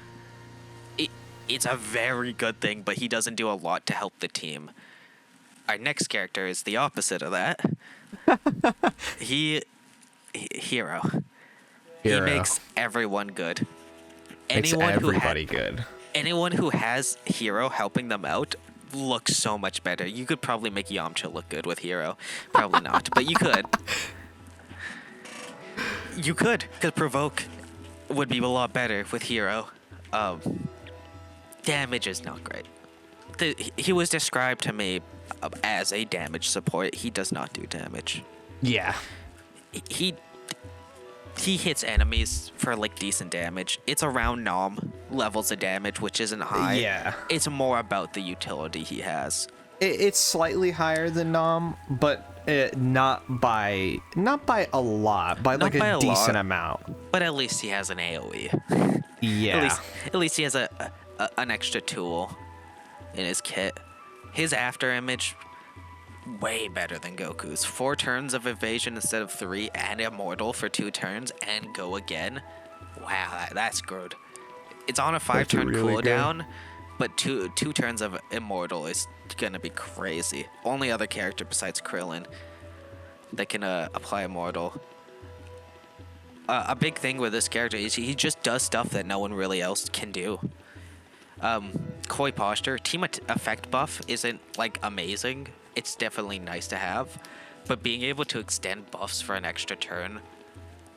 Speaker 1: It's a very good thing, but he doesn't do a lot to help the team. Our next character is the opposite of that. Hero. He makes everyone good.
Speaker 2: Makes everybody good.
Speaker 1: Anyone who has Hero helping them out looks so much better. You could probably make Yamcha look good with Hero. Probably not, but you could. You could, because Provoke would be a lot better with Hero. Damage is not great. He was described to me as a damage support. He does not do damage.
Speaker 2: Yeah.
Speaker 1: He hits enemies for like decent damage. It's around Nom levels of damage, which isn't high.
Speaker 2: Yeah.
Speaker 1: It's more about the utility he has.
Speaker 2: It's slightly higher than Nom, but not by a lot, by like a decent amount.
Speaker 1: But at least he has an AoE.
Speaker 2: Yeah.
Speaker 1: At least he has an extra tool in his kit. His after image, way better than Goku's. 4 turns of evasion instead of 3, and immortal for 2 turns, and go again. Wow, that's good. It's on a 5-turn
Speaker 2: really
Speaker 1: cooldown, but two turns of immortal is gonna be crazy. Only other character besides Krillin that can apply immortal. A big thing with this character is he just does stuff that no one really else can do. Koi posture, team effect buff isn't like amazing. It's definitely nice to have, but being able to extend buffs for an extra turn,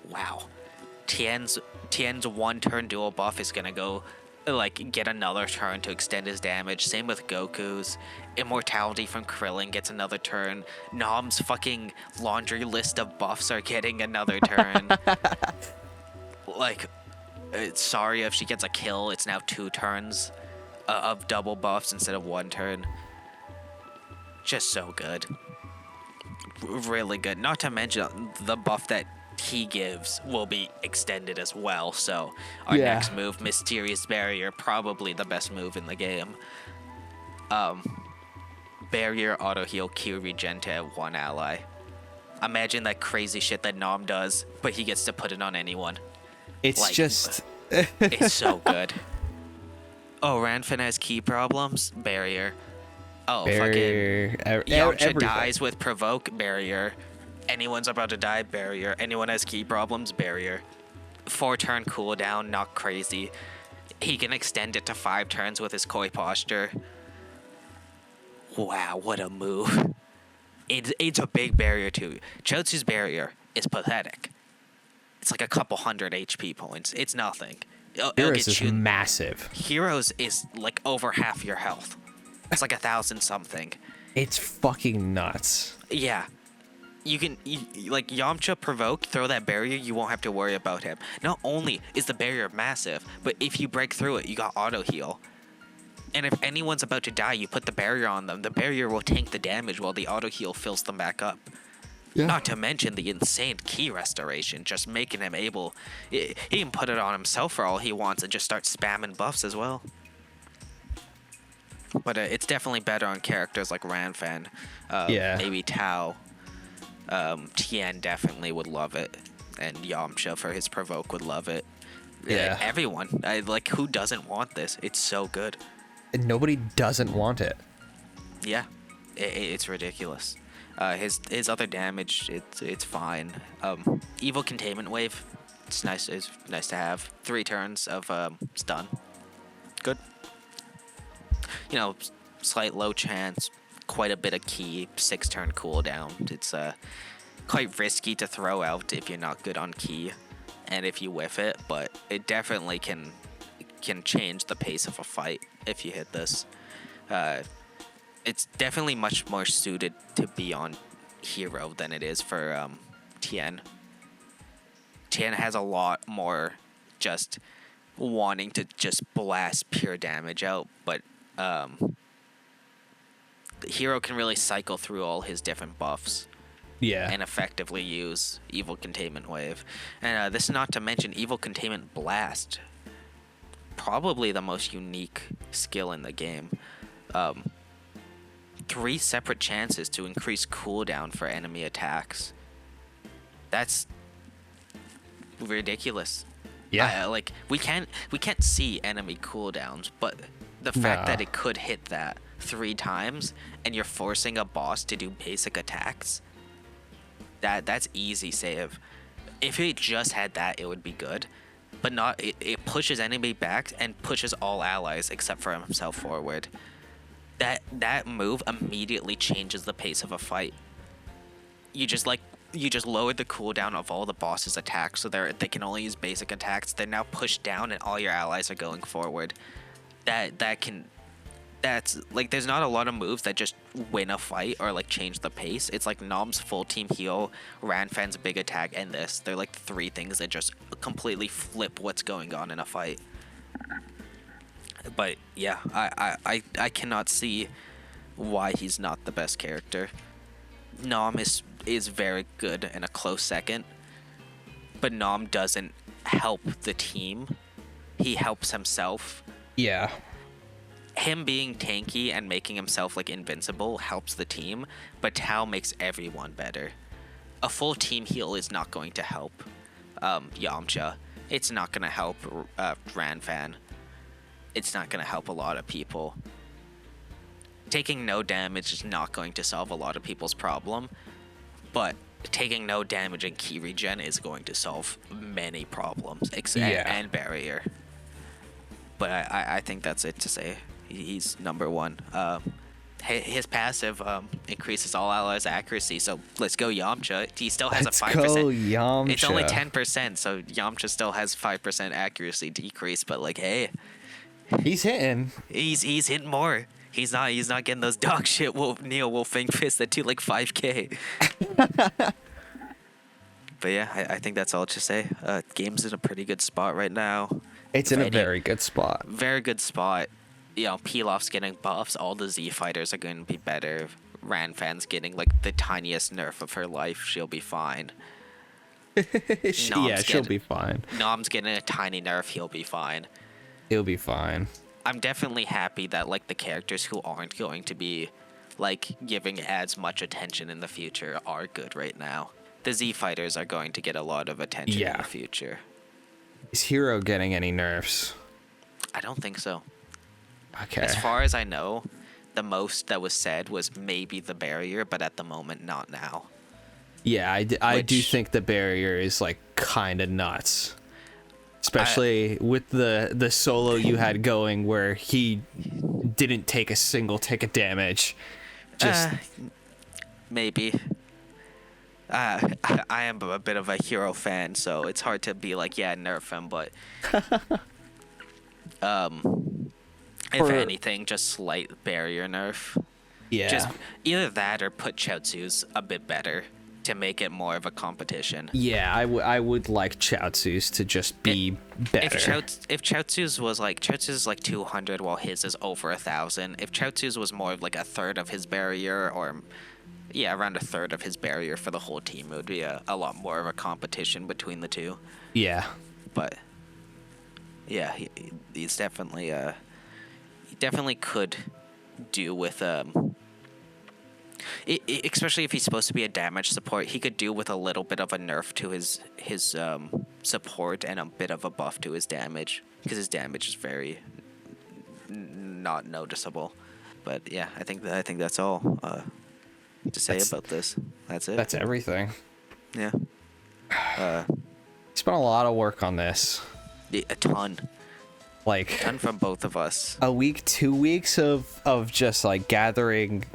Speaker 1: wow. Tien's 1-turn dual buff is gonna go like get another turn to extend his damage. Same with Goku's. Immortality from Krillin gets another turn. Nom's fucking laundry list of buffs are getting another turn. Like Sarya, if she gets a kill, it's now 2 turns of double buffs instead of 1 turn. Just so good. Really good. Not to mention the buff that he gives will be extended as well. So our next move, Mysterious Barrier, probably the best move in the game. Barrier, auto heal, Q regen to 1 ally. Imagine that crazy shit that Nom does, but he gets to put it on anyone.
Speaker 2: It's
Speaker 1: like,
Speaker 2: just
Speaker 1: it's so good. Oh, Ranfan has key problems? Barrier. Oh,
Speaker 2: barrier,
Speaker 1: fucking Yamcha dies with Provoke? Barrier. Anyone's about to die? Barrier. Anyone has key problems? Barrier. 4-turn cooldown, not crazy. He can extend it to 5 turns with his Koi posture. Wow, what a move. It's a big barrier too. Chaozu's barrier is pathetic. It's like a couple hundred HP points. It's nothing.
Speaker 2: Heroes is massive.
Speaker 1: Heroes is like over half your health. It's like 1,000 something.
Speaker 2: It's fucking nuts.
Speaker 1: Yeah. You can, like, Yamcha Provoke, throw that barrier, you won't have to worry about him. Not only is the barrier massive, but if you break through it, you got auto heal. And if anyone's about to die, you put the barrier on them. The barrier will tank the damage while the auto heal fills them back up. Yeah. Not to mention the insane key restoration, just making him able... He can put it on himself for all he wants and just start spamming buffs as well. But it's definitely better on characters like Ranfan. Maybe Tao. Tien definitely would love it. And Yamcha for his Provoke would love it. Yeah. Everyone. Like, who doesn't want this? It's so good.
Speaker 2: And nobody doesn't want it.
Speaker 1: Yeah. It's ridiculous. His other damage, it's fine. Evil Containment Wave, it's nice to have. 3 turns of stun. Good. You know, slight low chance, quite a bit of key, 6-turn cooldown. It's quite risky to throw out if you're not good on key. and if you whiff it, but it definitely can change the pace of a fight if you hit this. It's definitely much more suited to be on Hero than it is for Tien. Tien has a lot more just wanting to just blast pure damage out, but Hero can really cycle through all his different buffs.
Speaker 2: Yeah.
Speaker 1: And effectively use Evil Containment Wave. And this is not to mention Evil Containment Blast. Probably the most unique skill in the game. 3 separate chances to increase cooldown for enemy attacks. That's ridiculous.
Speaker 2: Yeah.
Speaker 1: Like we can't see enemy cooldowns, but the fact that it could hit that 3 times and you're forcing a boss to do basic attacks, that's easy save. If it just had that, it would be good, but not. It pushes enemy back and pushes all allies except for himself forward. That move immediately changes the pace of a fight. You just lowered the cooldown of all the boss's attacks, so they can only use basic attacks. They're now pushed down, and all your allies are going forward. That's like, there's not a lot of moves that just win a fight or like change the pace. It's like Nom's full team heal, Ranfan's big attack, and this. They're like 3 things that just completely flip what's going on in a fight. But yeah, I cannot see why he's not the best character. Nom is very good and a close second, but Nom doesn't help the team. He helps himself.
Speaker 2: Yeah.
Speaker 1: Him being tanky and making himself like invincible helps the team, but Tao makes everyone better. A full team heal is not going to help Yamcha. It's not going to help Ranfan. It's not going to help a lot of people. Taking no damage is not going to solve a lot of people's problem, but taking no damage in key regen is going to solve many problems, and barrier. But I think that's it to say. He's number 1. His passive increases all allies' accuracy, so let's go Yamcha. He still has a 5%.
Speaker 2: Let's go Yamcha.
Speaker 1: It's only 10%, so Yamcha still has 5% accuracy decrease, but like, hey,
Speaker 2: he's hitting.
Speaker 1: He's hitting more. He's not getting those dog shit Neo Wolfing fists that do like 5k. But yeah, I think that's all to say. Game's in a pretty good spot right now.
Speaker 2: It's in a very good spot.
Speaker 1: Very good spot. You know, Pilaf's getting buffs. All the Z fighters are going to be better. Ranfan's getting like the tiniest nerf of her life. She'll be fine.
Speaker 2: She'll be fine.
Speaker 1: Nom's getting a tiny nerf. He'll be fine.
Speaker 2: He'll be fine.
Speaker 1: I'm definitely happy that like the characters who aren't going to be like giving as much attention in the future are good right now. The Z fighters are going to get a lot of attention in the future.
Speaker 2: Is Hero getting any nerfs?
Speaker 1: I don't think so.
Speaker 2: Okay.
Speaker 1: As far as I know, the most that was said was maybe the barrier, but at the moment, not now.
Speaker 2: Yeah, I do think the barrier is like kind of nuts. Especially with the solo you had going where he didn't take a single tick of damage. Just
Speaker 1: maybe. I am a bit of a Hero fan, so it's hard to be like, yeah, nerf him, but if anything, just slight barrier nerf.
Speaker 2: Yeah.
Speaker 1: Just either that or put Chaozu's a bit better to make it more of a competition.
Speaker 2: Yeah, I would like Chaozu's to just be better.
Speaker 1: If Chaozu's was like, Chaozu's is like 200 while his is over 1,000. If Chaozu's was more of like a third of his barrier, or yeah, around a third of his barrier for the whole team, it would be a lot more of a competition between the two.
Speaker 2: Yeah.
Speaker 1: But yeah, he's definitely he definitely could do with especially if he's supposed to be a damage support, he could do with a little bit of a nerf to his support and a bit of a buff to his damage, because his damage is very not noticeable. But yeah, I think that's all to say about this. That's it.
Speaker 2: That's everything.
Speaker 1: Yeah.
Speaker 2: Spent a lot of work on this.
Speaker 1: A ton.
Speaker 2: Like
Speaker 1: A ton from both of us.
Speaker 2: a week, 2 weeks of just like gathering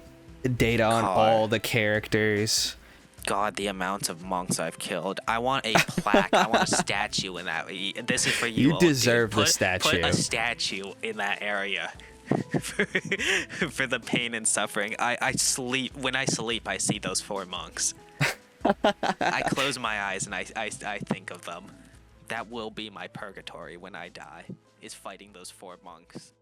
Speaker 2: data on all the characters.
Speaker 1: God, the amount of monks I've killed. I want a plaque. I want a statue in that. This is for you.
Speaker 2: You
Speaker 1: all,
Speaker 2: deserve
Speaker 1: dude.
Speaker 2: the statue.
Speaker 1: Put a statue in that area for the pain and suffering. I sleep. When I sleep, I see those 4 monks. I close my eyes and I think of them. That will be my purgatory when I die, is fighting those 4 monks.